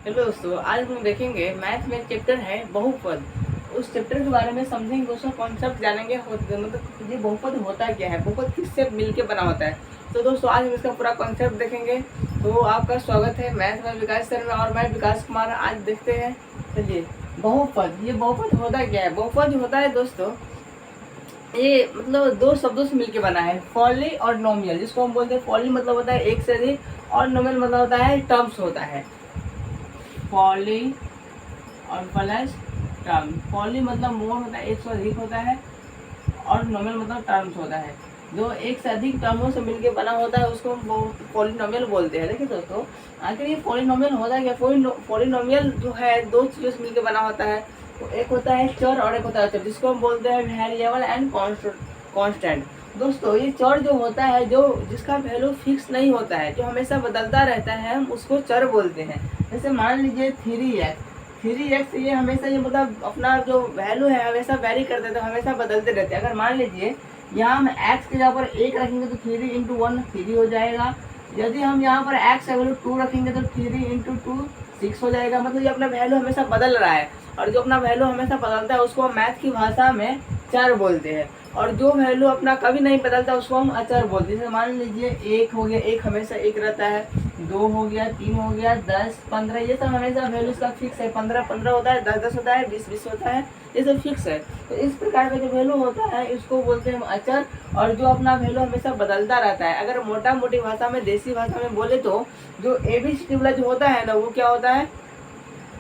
Hello दोस्तों, आज हम देखेंगे मैथ में चैप्टर है बहुपद। उस चैप्टर के बारे में समझेंगे, उसका कॉन्सेप्ट जानेंगे, मतलब ये बहुपद होता क्या है, बहुपद किससे मिलके बना होता है। तो दोस्तों आज हम इसका पूरा कॉन्सेप्ट देखेंगे। तो आपका स्वागत है मैथ में विकास सर में, और मैं विकास कुमार। आज देखते हैं, चलिए बहुपद। ये बहुपद होता क्या है? बहुपद होता है दोस्तों, ये मतलब दो शब्दों से मिलके बना है, फॉली और नोमियल। जिसको हम बोलते हैं फॉली मतलब होता है एक से अधिक, और नोमियल मतलब होता है टर्म्स होता है। फॉली और प्लस टर्म। फॉली मतलब मोर होता है, एक से अधिक होता है, और नोमियल मतलब टर्म्स होता है। जो एक से अधिक टर्मों से मिलके बना होता है उसको हम पॉलिनोमियल बोलते हैं। देखिए दोस्तों, आखिर ये पॉलिनोमियल होता है क्या? पॉलिनोमियल जो है दो चीज़ों से मिलके बना होता है। तो एक होता है चर और एक होता है अचर, जिसको हम बोलते हैं वेरिएबल एंड कांस्टेंट। दोस्तों ये चर जो होता है, जो जिसका वैल्यू फिक्स नहीं होता है, जो हमेशा बदलता रहता है, हम उसको चर बोलते हैं। जैसे मान लीजिए 3x ये हमेशा, ये मतलब अपना जो वैल्यू है हमेशा वेरी करते हैं, तो हमेशा बदलते रहते हैं। अगर मान लीजिए यहाँ हम x के जगह पर 1 रखेंगे तो 3 इंटू 1 3 हो जाएगा। यदि हम यहाँ पर x का वैल्यू 2 रखेंगे तो 3 इंटू 2 6 हो जाएगा। मतलब ये अपना वैल्यू हमेशा बदल रहा है, और जो अपना वैल्यू हमेशा बदलता है उसको हम मैथ की भाषा में चर बोलते हैं। और जो वैल्यू अपना कभी नहीं बदलता उसको हम अचर बोलते हैं। जैसे मान लीजिए 1 हो गया, 1 हमेशा 1 रहता है, 2 हो गया, 3 हो गया, 10 15, ये सब हमेशा वैल्यू इसका फिक्स है। 15 15 होता है, 10 10 होता है, 20 20 होता है, ये सब फिक्स है। तो इस प्रकार का जो वैल्यू होता है इसको बोलते हैं हम अचर, और जो अपना वैल्यू हमेशा बदलता रहता है। अगर मोटा मोटी भाषा में, देसी भाषा में बोले तो जो एबीसीडी वाला जो होता है ना, वो क्या होता है?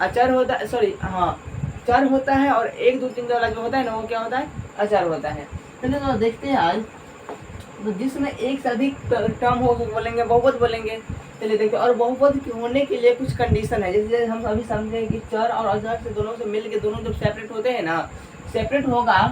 अचर होता है, सॉरी हाँ, चर होता है। और 1 2 3 वाला जो होता है ना, वो क्या होता है? अचर होता है। चलिए तो देखते हैं आज, तो जिसमें एक से अधिक टर्म हो वो बोलेंगे बहुपद बोलेंगे। चलिए देखते हैं। और बहुपद होने के लिए कुछ कंडीशन है। जैसे हम अभी समझे कि चर और अचर से दोनों से मिल के दोनों जब सेपरेट होते हैं ना, सेपरेट होगा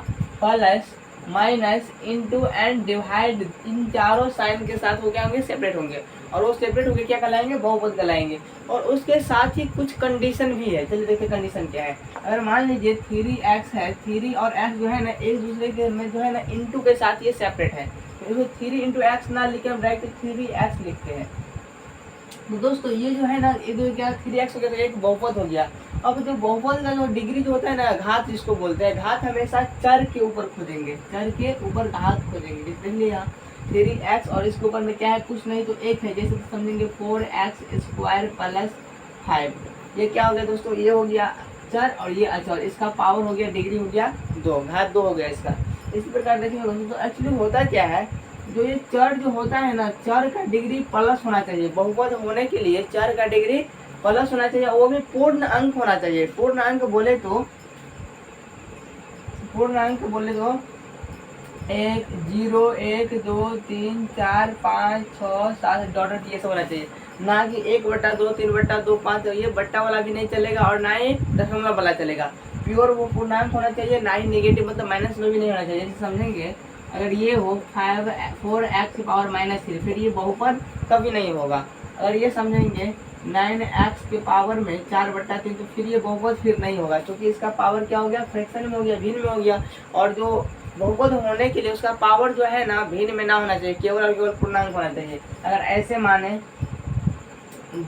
plus minus into and divide, इन चारों साइन के साथ वो क्या होंगे? सेपरेट होंगे। और वो सेपरेट होकर क्या कहलाएंगे? बहुपद कहलाएंगे। और उसके साथ ही कुछ कंडीशन भी है। चलिए देखिए कंडीशन क्या है। अगर मान लीजिए 3x है, 3 और x जो है ना एक दूसरे के में जो है ना इंटू के साथ ये सेपरेट है, तो इसको 3 इंटू एक्स ना लिखे हम डायरेक्ट 3x लिखते हैं। तो दोस्तों ये जो है ना, ये जो क्या 3x हो गया तो एक बहुपद हो गया। अब जो बहुपद का जो डिग्री जो होता है ना, घात जिसको बोलते हैं, घात हमेशा चर के ऊपर खोजेंगे, चर के ऊपर घात खोजेंगे। जैसे यहाँ 3x और इसके ऊपर में क्या है? कुछ नहीं तो एक है। जैसे समझेंगे 4x स्क्वायर प्लस 5, ये क्या हो गया दोस्तों? ये हो गया चर और ये अचर। इसका पावर हो गया, डिग्री हो गया 2, घात 2 हो गया इसका। इसी प्रकार देखेंगे दोस्तों, तो एक्चुअली होता क्या है, जो ये चर जो होता है ना, चर का डिग्री प्लस होना चाहिए। बहुपद होने के लिए चर का डिग्री प्लस होना चाहिए, वो भी पूर्ण अंक होना चाहिए। पूर्ण अंक बोले तो 1 0 1 2 3 4 5 6 7 डॉट ये सब होना चाहिए। ना कि 1/2 3/2 5, ये बट्टा वाला भी नहीं चलेगा, और ना ही दशमलव वाला चलेगा। प्योर वो पूर्णांक होना चाहिए, ना ही नेगेटिव, मतलब माइनस में भी नहीं होना चाहिए। जैसे समझेंगे, अगर ये हो 4x की पावर -3, फिर ये बहुपद कभी नहीं होगा। अगर ये समझेंगे 9x के पावर में 4/3, तो फिर ये बहुपद फिर नहीं होगा, क्योंकि इसका पावर क्या हो गया? फ्रैक्शन में हो गया, भिन्न में हो गया। और जो बहुपद होने के लिए उसका पावर जो है ना, भिन्न में ना होना चाहिए, केवल और केवल पूर्णांक होना चाहिए। अगर ऐसे माने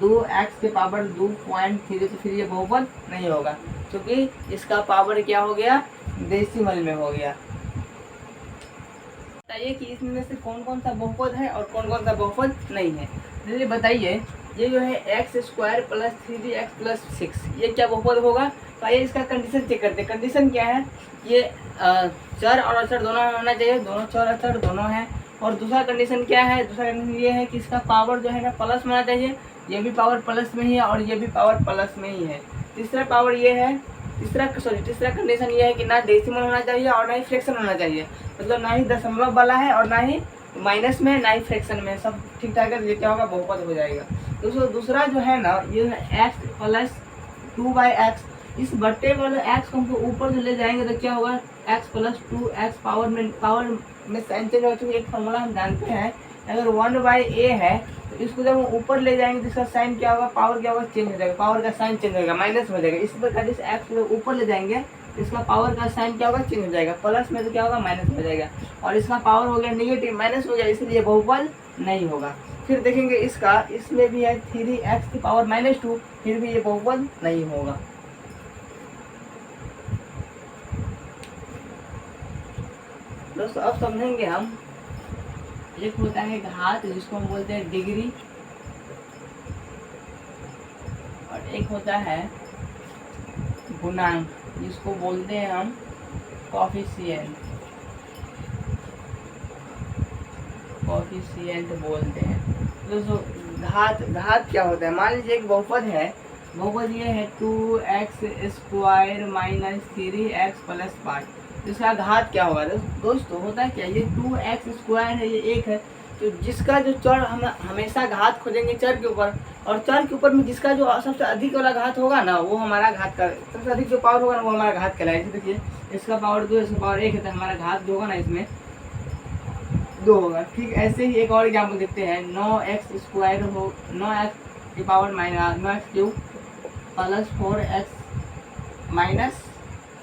2x के पावर 2.3, तो फिर ये बहुपद नहीं होगा, क्योंकि इसका पावर क्या हो गया? डेसिमल में हो गया। बताइए कि इसमें से कौन कौन सा बहुपद है और कौन कौन सा बहुपद नहीं है। चलिए बताइए, ये जो है x square plus 3x plus 6, ये क्या बहुपद होगा? तो आइए इसका कंडीशन चेक करते हैं। कंडीशन क्या है? ये चर और अचर दोनों होना चाहिए, दोनों चर अचर दोनों हैं। और दूसरा कंडीशन क्या है? दूसरा कंडीशन ये है कि इसका पावर जो है ना प्लस में होना चाहिए, ये भी पावर प्लस में ही है और ये भी पावर प्लस में ही है। तीसरा पावर ये है, तीसरा कंडीशन ये है कि ना डेसिमल होना चाहिए और ना ही फ्रैक्शन होना चाहिए। मतलब ना ही दशमलव वाला है और ना ही माइनस में, ना ही फ्रैक्शन में, सब ठीक ठाक है। ये क्या होगा? बहुपद हो जाएगा। दूसरा जो है ना, ये है x प्लस 2/x। इस बट्टे वाले x को हमको ऊपर से ले जाएंगे तो क्या होगा? x प्लस 2x पावर में साइन चेंज हो, चुकी एक फॉर्मूला हम जानते हैं। अगर 1/a है तो इसको जब हम ऊपर ले जाएंगे तो इसका साइन क्या होगा? पावर क्या होगा? चेंज हो जाएगा, पावर का साइन चेंज होगा, माइनस हो जाएगा। इसी प्रकार इस x को ऊपर ले जाएंगे इसका पावर का साइन क्या होगा? चेंज हो जाएगा। प्लस में तो क्या होगा? माइनस हो जाएगा। और इसका पावर हो गया नेगेटिव, माइनस हो गया, इसलिए बहुपद नहीं होगा। फिर देखेंगे इसका, इसमें भी है 3x की पावर -2, फिर भी ये बहुपद नहीं होगा। दोस्तों अब समझेंगे हम, एक होता है घात जिसको हम बोलते हैं डिग्री, और एक होता है गुणांक जिसको बोलते हैं हम कोफिशिएंट, कोफिशिएंट बोलते हैं। दोस्तों घात क्या होता है, मान लीजिए एक बहुपद है, बहुपद ये है 2x square minus 3x plus 5, इसका घात क्या होगा। दोस्तों होता है क्या, ये 2x स्क्वायर है, ये एक है, तो जिसका जो चर, हम हमेशा घात खोजेंगे चर के ऊपर, और चर के ऊपर में जिसका जो सबसे अधिक वाला घात होगा ना, वो हमारा घात का, सबसे अधिक जो पावर होगा ना वो हमारा घात कहलाएगा। देखिए इसका पावर 2, इसका पावर 1 है, तो हमारा घात जो होगा ना इसमें 2 होगा। ठीक ऐसे ही एक और एग्जाम्पल देखते हैं, 9x स्क्वायर हो, 9x की power minus 9x cube plus 4x minus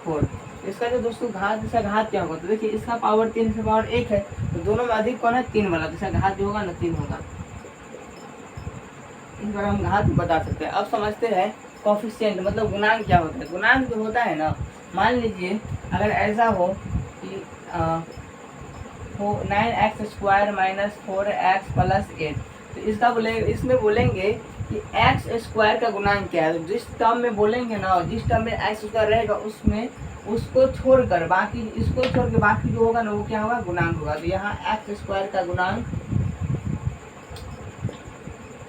4, इसका जो दोस्तों घात, इसका घात क्या होगा, तो देखिए इसका पावर 3, इसका पावर 1 है, तो दोनों में अधिक कौन है, 3 वाला, तो इसका घात जो होगा ना 3 होगा। इस बार हम घात बता सकते हैं। अब समझते हैं कोफिशिएंट मतलब गुणांक क्या होता है। गुणांक जो होता है ना, मान लीजिए अगर ऐसा हो कि 9x square minus 4x plus 8, तो इसका इसमें बोलेंगे कि x स्क्वायर का गुणांक क्या है। तो जिस टर्म में बोलेंगे ना, जिस टर्म में x स्क्वायर रहेगा उसमें उसको छोड़कर बाकी, इसको छोड़ के बाकी जो होगा ना वो क्या होगा, गुणांक होगा। तो यहाँ x स्क्वायर का गुणांक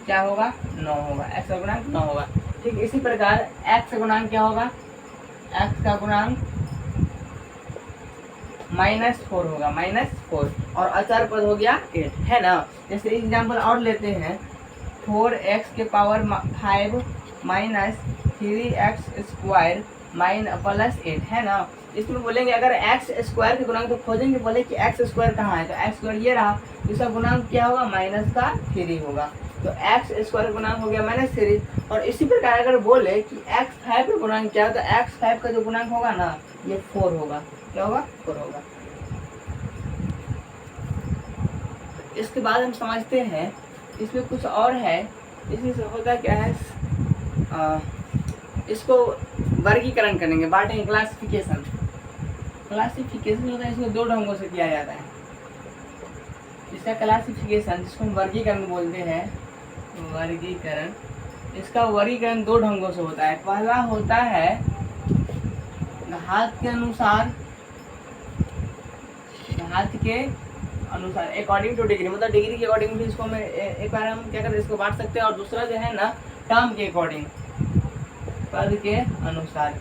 क्या होगा, 9 होगा, x का गुणांक 9 होगा। ठीक इसी प्रकार x का गुणांक क्या होगा, x का गुणांक -4 होगा, -4, और अचर पद हो गया 8, है ना। जैसे एग्जाम्पल और लेते हैं, 4x के power 5 minus 3x square plus 8, है ना। इसमें बोलेंगे अगर x स्क्वायर के गुणांक तो खोजेंगे, बोले कि x स्क्वायर कहाँ है, तो x स्क्वायर ये रहा, इसका गुणांक क्या होगा, -3 होगा। तो x स्क्वायर गुणांक हो गया -3। और इसी प्रकार अगर बोले कि x5 का गुणांक क्या है, तो x5 का जो गुणांक होगा ना ये 4 होगा। क्या होगा, 4 होगा। इसके बाद हम समझते हैं इसमें कुछ और है, इसमें होता क्या है, इसको वर्गीकरण करेंगे, बांटेंगे, क्लासिफिकेशन। क्लासिफिकेशन होता है, इसको 2 ढंगों से किया जाता है। इसका क्लासिफिकेशन जिसको हम वर्गीकरण बोलते हैं, वर्गीकरण, इसका वर्गीकरण 2 ढंगों से होता है। पहला होता है घात के अनुसार, घात के अनुसार अकॉर्डिंग टू डिग्री, मतलब डिग्री के अकॉर्डिंग भी इसको मैं एक बार हम क्या करते हैं, इसको बांट सकते हैं। और दूसरा जो है ना टर्म के अकॉर्डिंग, पद के अनुसार।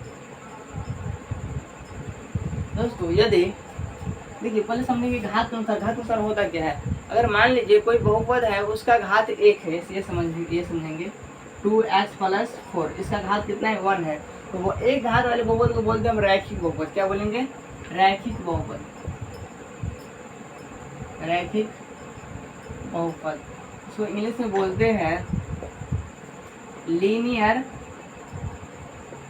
दोस्तों यदि देखिए पहले समझेंगे घात अनुसार। घात अनुसार होता क्या है, अगर मान लीजिए कोई बहुपद है उसका घात 1 है, ये समझेंगे 2x प्लस 4, इसका घात कितना है, 1 है, तो वो एक घात वाले बहुपद को बोलते हैं हम रैखिक बहुपद। क्या बोलेंगे, रैखिक बहुपद, रैखिक बहुपद। इसको इंग्लिश में बोलते हैं लीनियर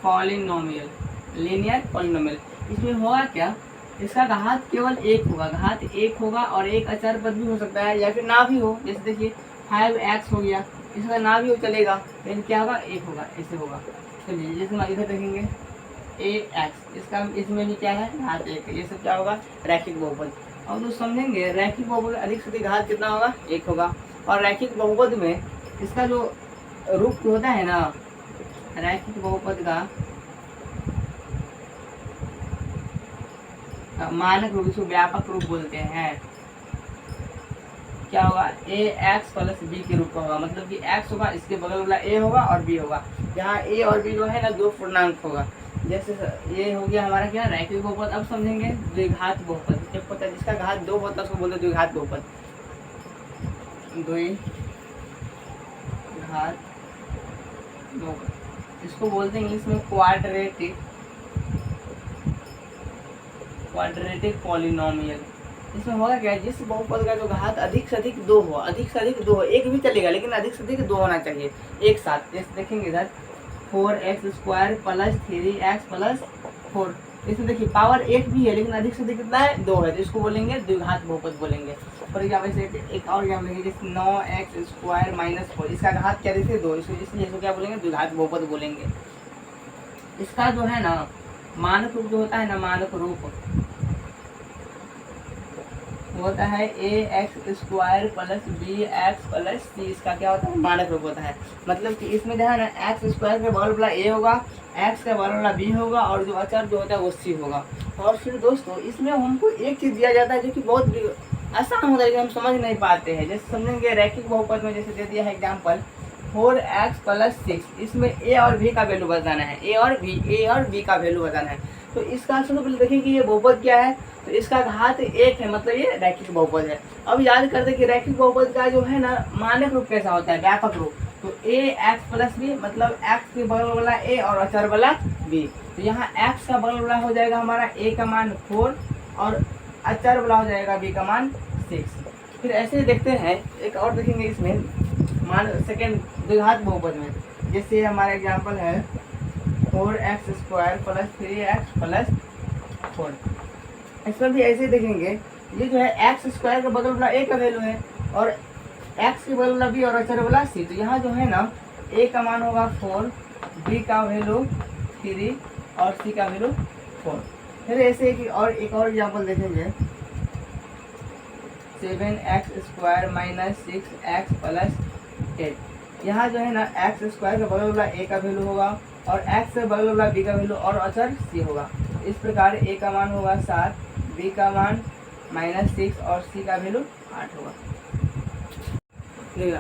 पॉलिनोमियल, लीनियर पॉलिनोमियल। इसमें होगा क्या, इसका घात केवल 1 होगा, घात 1 होगा, और एक अचर पद भी हो सकता है या फिर ना भी हो। जैसे देखिए 5x हो गया, इसका ना भी हो चलेगा, लेकिन क्या होगा, 1 होगा, ऐसे होगा। चलिए जैसे हम इधर देखेंगे ax, इसका इसमें भी क्या है, घात 1 है, ये सब क्या होगा, रैखिक बहुपद। और तो समझेंगे रैखिक बहुपद अधिक से अधिक घात कितना होगा, 1 होगा। और रैखिक बहुपद में इसका जो रूप होता है ना, रैखिक बहुपद का मानक रूप, इसको व्यापक रूप बोलते हैं। क्या होगा, ax प्लस b के रूप का होगा, मतलब कि x होगा, इसके बगल वाला a होगा और b होगा। यहाँ a और b जो है ना 2 पूर्णांक होगा। जैसे ये हो गया हमारा क्या, रैखिक बहुपद। अब समझेंगे द्विघात बहुपद। जब पता है जिसका घात 2 होता है उसको बोलते हैं द्विघात बहुपद, द्विघात बहुपद। इसको बोलते हैं इंग्लिश में क्वाड्रेटिक, क्वाड्रेटिक पॉलिनोमियल। इसमें होगा क्या, जिस बहुपद का जो घात अधिक से अधिक 2 हो, अधिक से अधिक 2 हो, एक भी चलेगा लेकिन अधिक से अधिक 2 होना चाहिए एक साथ। जैसे देखेंगे इधर 4x square plus 3x plus 4, इसमें देखिए पावर 1 भी है लेकिन अधिक से अधिक कितना है 2 है, तो इसको बोलेंगे द्विघात बहुपद बोलेंगे। फॉर एग्जाम्पल से एक और एग्जाम्पल लेंगे जैसे 9x² माइनस 4, इसका घात क्या देखिए 2, इसलिए इसको क्या बोलेंगे द्विघात बहुपद बोलेंगे। इसका जो है ना मानक रूप जो होता है ना, मानक रूप होता है ax² plus bx plus c, इसका क्या होता है मानक रूप होता है। मतलब कि इसमें जो है ना x² के बगल वाला a होगा, x के बगल वाला b होगा और जो अचर जो होता है वो c होगा। और फिर दोस्तों इसमें हमको एक चीज़ दिया जाता है जो कि बहुत आसान होता है लेकिन हम समझ नहीं पाते हैं। जैसे समझेंगे रैखिक बहुपद में, जैसे दे दिया है एग्जाम्पल 4x प्लस 6, इसमें a और b का वैल्यू बताना है, a और b का वैल्यू बताना है। तो इसका सबसे पहले देखिए कि ये बहुपद क्या है, तो इसका घात 1 है, मतलब ये रैखिक बहुपद है। अब याद करते कि रैखिक बहुपद का जो है ना मानक रूप कैसा होता है, व्यापक रूप। तो ax प्लस b मतलब x के बगल वाला a और अचर वाला b। तो यहाँ x का बगल वाला हो जाएगा हमारा a का मान 4 और अचर वाला हो जाएगा b का मान 6। फिर ऐसे ही देखते हैं एक और देखेंगे इसमें मान सेकेंड द्विघात बहुपद में, जैसे हमारा एग्जाम्पल है 4x² प्लस 3x प्लस 4। इसमें भी ऐसे देखेंगे, ये जो है x² के बगल वाला a का वैल्यू है और x के बगल वाला b और अचर वाला c। तो यहाँ जो है ना a का मान होगा 4, b का वैल्यू 3 और c का वैल्यू 4। फिर ऐसे एक और एग्जाम्पल देखेंगे 7x² माइनस 6x प्लस 8। यहाँ जो है ना x² के बगल वाला a का वैल्यू होगा और x के बगल वाला b का वैल्यू और अचर c होगा। इस प्रकार a का मान होगा 7, b का मान -6 और c का वैल्यू 8 होगा।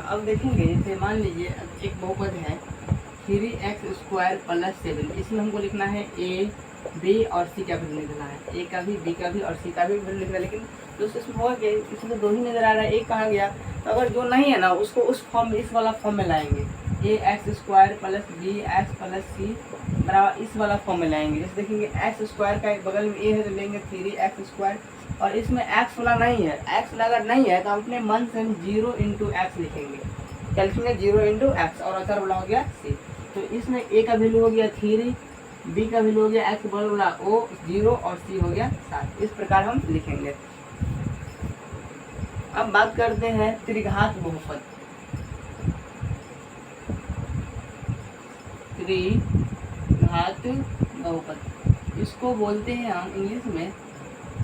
अब देखेंगे जैसे मान लीजिए एक बहुपद है 3x² प्लस 7, इसमें हमको लिखना है a, b और c का वैल्यू लिखना है, a का भी, b का भी और c का भी वैल्यू लिखना है। लेकिन दोस्तों इसमें होगा कि इसमें 2 ही नज़र आ रहा है, एक कहाँ गया, तो अगर जो नहीं है ना उसको उस फॉर्म इस वाला फॉर्म में लाएंगे, ax² plus bx plus c बराबर इस वाला फॉर्म में लाएंगे। जैसे देखेंगे x² का एक बगल में a है तो लेंगे 3x² और इसमें x वाला नहीं है, x वाला अगर नहीं है तो हम अपने मन से 0 × x लिखेंगे, क्या लिखेंगे 0 × x और अचर वाला हो गया c। तो इसमें a का वैल्यू हो गया 3, b का वैल्यू हो गया x बगल वाला o 0 और c हो गया 7। इस प्रकार हम लिखेंगे। अब बात करते हैं त्रिघात बहुपद। त्रिघात बहुपद इसको बोलते हैं हम इंग्लिश में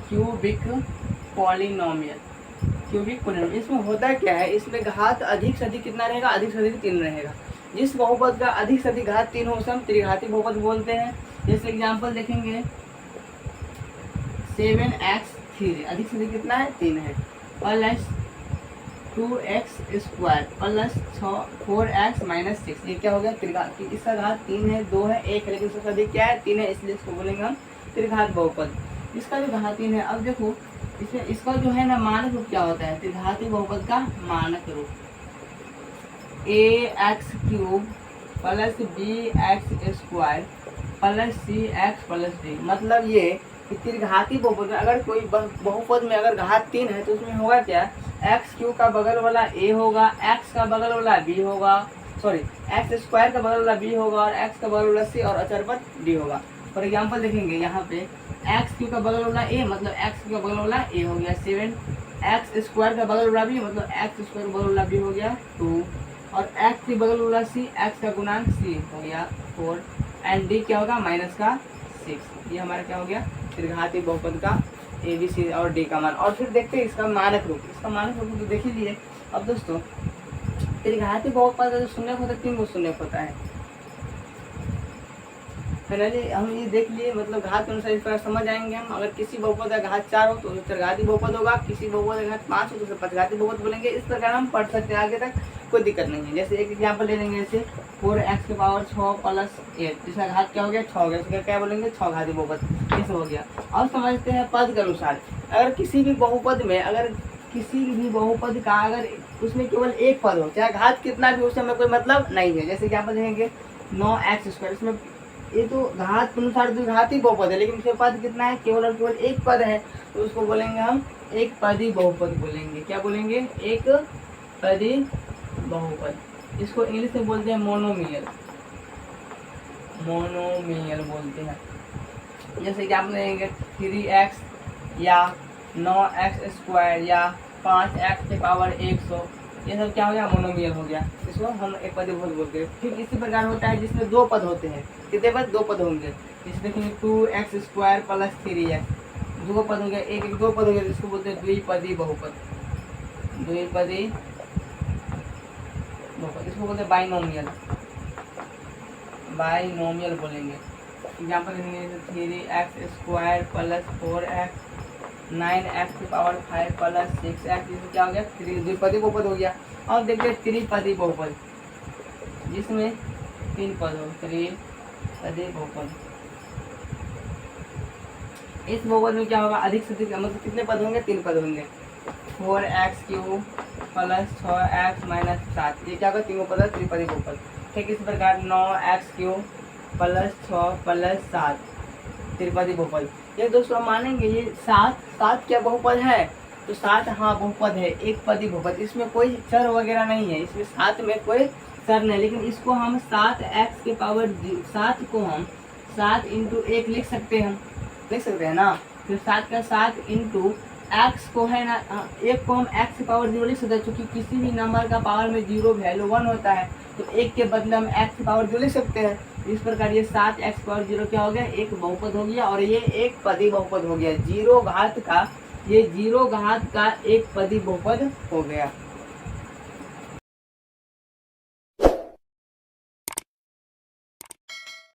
क्यूबिक पॉलिनोमियल। क्यूबिक पॉलिनोमियल इसमें होता क्या है, इसमें घात अधिक से अधिक कितना रहेगा, अधिक से अधिक 3 रहेगा। जिस बहुपद का अधिक से अधिक घात 3 हो उसे हम त्रिघाती बहुपद बोलते हैं। जैसे एग्जाम्पल देखेंगे 7x3 अधिक से अधिक कितना है 3 है, plus 2x² plus 4x minus 6, ये क्या हो गया त्रिघात। इसका घात 3 है, 2 है, 1 है, लेकिन सबसे अधिक क्या है 3 है, इसलिए इसको बोलेंगे हम त्रिघात बहुपद। इसका जो घात 3 है, अब देखो इसमें इसका जो है ना मानक रूप क्या होता है, त्रिघाती बहुपद का मानक रूप ax³ plus bx² plus cx plus d। मतलब ये कि त्रिघाती बहुपद में अगर कोई बहुपद में अगर घात 3 है तो उसमें होगा क्या, x³ का बगल वाला a होगा, x का बगल वाला b होगा, x² का बगल वाला b होगा और x का बगल वाला c और अचर पर d होगा। फॉर एग्जाम्पल देखेंगे यहाँ पे x³ का बगल वाला a मतलब x का बगल वाला a हो गया 7, x² का बगल वाला b मतलब x² का बगल वाला b हो गया 2 और x के बगल वाला c x का गुणांक c हो गया 4 एंड d क्या होगा -6। ये हमारा क्या हो गया त्रिघाती बहुपद का a b c और d का मान। और फिर देखते हैं इसका मानक रूप। इसका मानक रूप तो देख लीजिए। अब दोस्तों त्रिघाती बहुपद का जो शून्यक होता है 3 गो शून्यक होता है। फाइनली हम ये देख लिए, मतलब घात के अनुसार इस प्रकार समझ आएंगे हम। अगर किसी बहुपद का घात 4 हो तो त्रिघाती बहुपद होगा, किसी बहुपद का घात 5 हो तो उसे पंचघाती बहुपद बोलेंगे। इस प्रकार हम पढ़ सकते हैं, आगे तक कोई दिक्कत नहीं है। जैसे एक एग्जाम्पल ले लेंगे, जैसे 4x6 प्लस 8 जिसका घात क्या हो गया 6 हो गया, इसका क्या बोलेंगे 6 घाती बहुपद, कैसे हो गया। अब समझते हैं पद के अनुसार। अगर किसी भी बहुपद में का अगर उसमें केवल एक पद हो, चाहे घात कितना भी, उससे हमें कोई मतलब नहीं है। जैसे एग्जाम्पल देखेंगे 9x², इसमें ये तो घात के अनुसार द्विघाती बहुपद है, लेकिन उसके पद कितना है, केवल और केवल एक पद है, तो उसको बोलेंगे हम एक पदी बहुपद बोलेंगे। क्या बोलेंगे, एक पदी बहुपद। इसको इंग्लिश में बोलते हैं मोनोमियल बोलते हैं। जैसे कि आप लेंगे 3x या 9x² या 5x के पावर 100, ये सब क्या हो गया, मोनोमियल हो गया, इसको हम एक पद बहुपद बोलते हैं। ठीक इसी प्रकार होता है जिसमें दो पद होते हैं, कितने पद, दो पद होंगे। जैसे देखेंगे 2x² + 3x, दो पद हो गया, एक एक दो पद हो गया, जिसको बोलते हैं द्विपदी बहुपद, द्विपदी बहुपद, इसको बोलते हैं बाइनोमियल, बाइनोमियल बोलेंगे। एग्जाम्पल देखेंगे 3x² + 4x 9x की पावर 5 + 6x, इसमें क्या हो गया, द्विपदी बहुपद हो गया। और देखते हैं त्रिपदी बहुपद, जिसमें तीन पद हो, त्रिपदी बहुपद। इस बहुपद में क्या होगा, अधिक से अधिक मतलब कितने पद होंगे, तीन पद होंगे। 4x³ + 6x - 7, ये क्या होगा, तीनों पद त्रिपदी बहुपद। ठीक इस प्रकार 9x³ + 6 + 7 त्रिपदी बहुपद। ये दोस्तों मानेंगे ये सात क्या बहुपद है, तो 7 हाँ बहुपद है, एक पदी बहुपद, इसमें कोई चर वगैरह नहीं है, इसमें 7 में कोई चर नहीं, लेकिन इसको हम 7x के पावर 7 को हम 7 × 1 लिख सकते हैं, लिख सकते हैं ना। फिर 7 का 7 × x को है ना, 1 को हम x के पावर 0 लिख सकते हैं, क्योंकि किसी भी नंबर का पावर में 0 वैल्यू 1 होता है, तो 1 के बदले हम x के पावर 0 लिख सकते हैं। इस प्रकार ये 7x पावर 0 क्या हो गया, एक बहुपद हो गया, और ये एक पदी बहुपद हो गया, 0 घात का, ये 0 घात का एक पदी बहुपद हो गया।